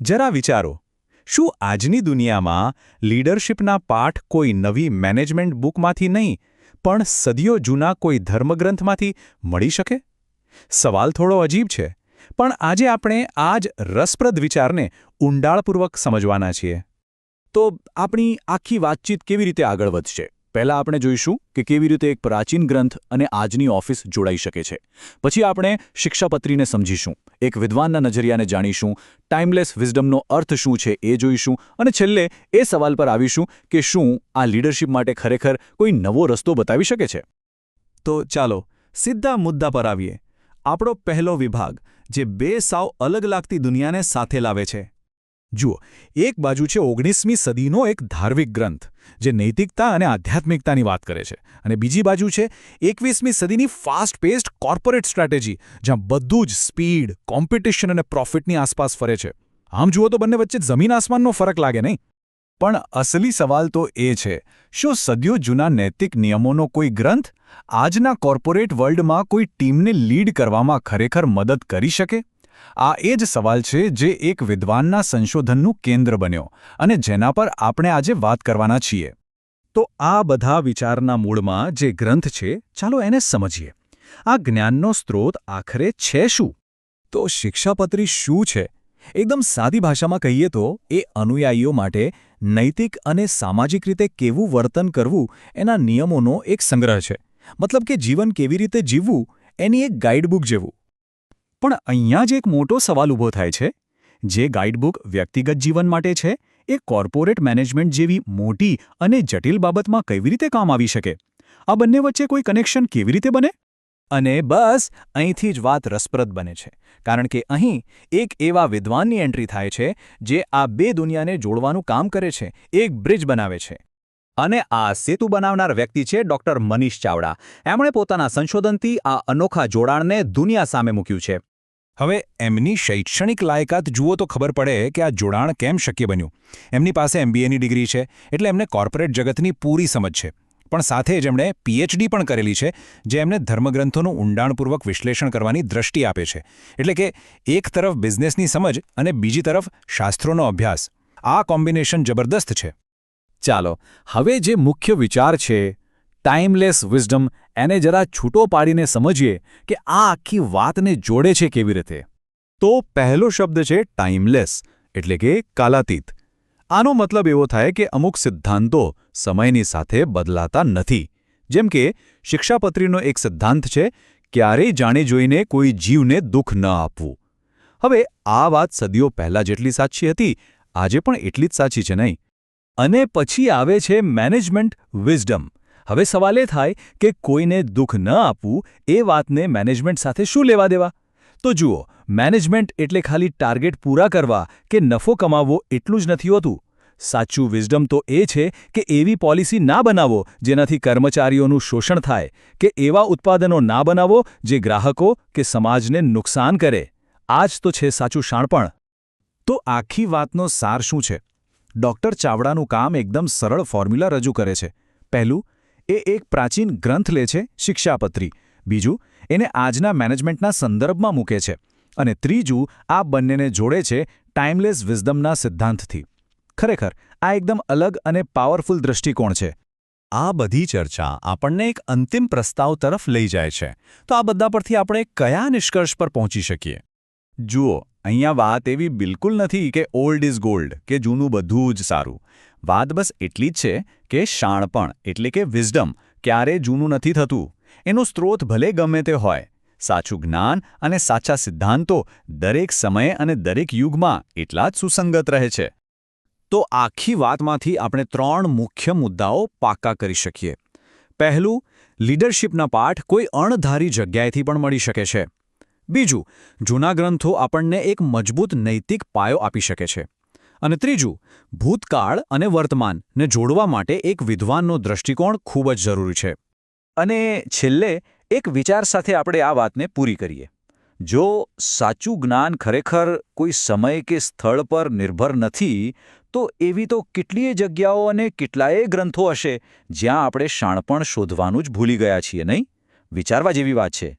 જરા વિચારો, શું આજની દુનિયામાં લીડરશિપના પાઠ કોઈ નવી મેનેજમેન્ટ બુકમાંથી નહીં, પણ સદીઓ જૂના કોઈ ધર્મગ્રંથમાંથી મળી શકે? સવાલ થોડો અજીબ છે, પણ આજે આપણે આ જ રસપ્રદ વિચારને ઊંડાણપૂર્વક સમજવાના છીએ. તો આપણી આખી વાતચીત કેવી રીતે આગળ વધશે? પહેલાં આપણે જોઈશું કે કેવી રીતે એક પ્રાચીન ગ્રંથ અને આજની ઓફિસ જોડાઈ શકે છે. પછી આપણે શિક્ષાપત્રીને સમજીશું, એક વિદ્વાનના નજરિયાને જાણીશું, ટાઈમલેસ વિઝડમનો અર્થ શું છે એ જોઈશું, અને છેલ્લે એ સવાલ પર આવીશું કે શું આ લીડરશિપ માટે ખરેખર કોઈ નવો રસ્તો બતાવી શકે છે. તો ચાલો સીધા મુદ્દા પર આવીએ. આપણો પહેલો વિભાગ, જે બે સાવ અલગ લાગતી દુનિયાને સાથે લાવે છે. જુઓ, એક બાજુ છે 19મી સદીનો એક ધાર્મિક ગ્રંથ, જે નૈતિકતા અને આધ્યાત્મિકતાની વાત કરે છે, અને બીજી બાજુ છે 21મી સદીની ફાસ્ટ પેસ્ડ કોર્પોરેટ સ્ટ્રેટેજી, જ્યાં બધું જ સ્પીડ, કોમ્પિટિશન અને પ્રોફિટની આસપાસ ફરે છે. આમ જુઓ તો બંને વચ્ચે જમીન આસમાનનો ફરક લાગે નહીં? પણ અસલી સવાલ તો એ છે, શું સદીઓ જૂના નૈતિક નિયમોનો કોઈ ગ્રંથ આજના કોર્પોરેટ વર્લ્ડમાં કોઈ ટીમને લીડ કરવામાં ખરેખર મદદ કરી શકે? આ એ જ સવાલ છે જે એક વિદ્વાનના સંશોધનનું કેન્દ્ર બન્યો, અને જેના પર આપણે આજે વાત કરવાના છીએ. તો આ બધા વિચારના મૂળમાં જે ગ્રંથ છે, ચાલો એને સમજીએ. આ જ્ઞાનનો સ્ત્રોત આખરે છે શું? તો શિક્ષાપત્રી શું છે? એકદમ સાદી ભાષામાં કહીએ તો એ અનુયાયીઓ માટે નૈતિક અને સામાજિક રીતે કેવું વર્તન કરવું એના નિયમોનો એક સંગ્રહ છે. મતલબ કે જીવન કેવી રીતે જીવવું એની એક ગાઈડબુક જેવું. પણ અહીંયા જ એક મોટો સવાલ ઊભો થાય છે. જે ગાઈડબુક વ્યક્તિગત જીવન માટે છે, એ કોર્પોરેટ મેનેજમેન્ટ જેવી મોટી અને જટિલ બાબતમાં કેવી રીતે કામ આવી શકે? આ બંને વચ્ચે કોઈ કનેક્શન કેવી રીતે બને? અને બસ અહીંથી જ વાત રસપ્રદ બને છે, કારણ કે અહીં એક એવા વિદ્વાનની એન્ટ્રી થાય છે જે આ બે દુનિયાને જોડવાનું કામ કરે છે, એક બ્રિજ બનાવે છે. અને આ સેતુ બનાવનાર વ્યક્તિ છે ડૉક્ટર મનીષ ચાવડા. એમણે પોતાના સંશોધનથી આ અનોખા જોડાણને દુનિયા સામે મૂક્યું છે. હવે એમની શૈક્ષણિક લાયકાત જુઓ તો ખબર પડે કે આ જોડાણ કેમ શક્ય બન્યું. એમની પાસે MBAની ડિગ્રી છે, એટલે એમને કોર્પોરેટ જગતની પૂરી સમજ છે. પણ સાથે જ એમણે PhD પણ કરેલી છે, જે એમને ધર્મગ્રંથોનું ઊંડાણપૂર્વક વિશ્લેષણ કરવાની દ્રષ્ટિ આપે છે. એટલે કે એક તરફ બિઝનેસની સમજ અને બીજી તરફ શાસ્ત્રોનો અભ્યાસ. આ કોમ્બિનેશન જબરદસ્ત છે. ચાલો હવે જે મુખ્ય વિચાર છે, ટાઈમલેસ વિઝડમ, એને જરા છૂટો પાડીને સમજીએ કે આ આખી વાતને જોડે છે કેવી રીતે. તો પહેલો શબ્દ છે ટાઈમલેસ, એટલે કે કાલાતીત. આનો મતલબ એવો થાય કે અમુક સિદ્ધાંતો સમયની સાથે બદલાતા નથી. જેમ કે શિક્ષાપત્રીનો એક સિદ્ધાંત છે, ક્યારેય જાણી જોઈને કોઈ જીવને દુઃખ ન આપવું. હવે આ વાત સદીઓ પહેલાં જેટલી સાચી હતી, આજે પણ એટલી જ સાચી છે નહીં? અને પછી આવે છે મેનેજમેન્ટ વિઝડમ. હવે સવાલ એ થાય કે કોઈને દુઃખ ન આપવું એ વાતને મેનેજમેન્ટ સાથે શું લેવા દેવા? તો જુઓ, મેનેજમેન્ટ એટલે ખાલી ટાર્ગેટ પૂરા કરવા કે નફો કમાવવો એટલું જ નથી હોતું. સાચું વિઝડમ તો એ છે કે એવી પોલિસી ના બનાવો જેનાથી કર્મચારીઓનું શોષણ થાય, કે એવા ઉત્પાદનો ના બનાવો જે ગ્રાહકો કે સમાજને નુકસાન કરે. આ જ તો છે સાચું શાણપણ. તો આખી વાતનો સાર શું છે? ડૉક્ટર ચાવડાનું કામ એકદમ સરળ ફોર્મ્યુલા રજૂ કરે છે. પહેલું, એ એક પ્રાચીન ગ્રંથ લે છે, શિક્ષાપત્રી. બીજું, એને આજના મેનેજમેન્ટના સંદર્ભમાં મૂકે છે. અને ત્રીજું, આ બંનેને જોડે છે ટાઈમલેસ વિઝડમના સિદ્ધાંતથી. ખરેખર આ એકદમ અલગ અને પાવરફુલ દૃષ્ટિકોણ છે. આ બધી ચર્ચા આપણને એક અંતિમ પ્રસ્તાવ તરફ લઈ જાય છે. તો આ બધા પરથી આપણે કયા નિષ્કર્ષ પર પહોંચી શકીએ? જુઓ, અહીંયા વાત એવી બિલકુલ નથી કે ઓલ્ડ ઇઝ ગોલ્ડ, કે જૂનું બધું જ સારું. વાત બસ એટલી જ છે કે શાણપણ એટલે કે વિઝડમ ક્યારે જૂનું નથી થતું. એનો સ્ત્રોત ભલે ગમે તે હોય, સાચું જ્ઞાન અને સાચા સિદ્ધાંતો દરેક સમયે અને દરેક યુગમાં એટલા જ સુસંગત રહે છે. તો આખી વાતમાંથી આપણે 3 મુખ્ય મુદ્દાઓ પાક્કા કરી શકીએ. પહેલું, લીડરશિપના પાઠ કોઈ અણધારી જગ્યાએથી પણ મળી શકે છે. બીજું, જૂના ગ્રંથો આપણને એક મજબૂત નૈતિક પાયો આપી શકે છે. અને ત્રીજું, ભૂતકાળ અને વર્તમાનને જોડવા માટે એક વિદ્વાનનો દૃષ્ટિકોણ ખૂબ જ જરૂરી છે. અને છેલ્લે એક વિચાર સાથે આપણે આ વાતને પૂરી કરીએ. જો સાચું જ્ઞાન ખરેખર કોઈ સમય કે સ્થળ પર નિર્ભર નથી, તો એવી તો કેટલીય જગ્યાઓ અને કેટલાય ગ્રંથો હશે જ્યાં આપણે શાણપણ શોધવાનું જ ભૂલી ગયા છીએ, નહીં? વિચારવા જેવી વાત છે.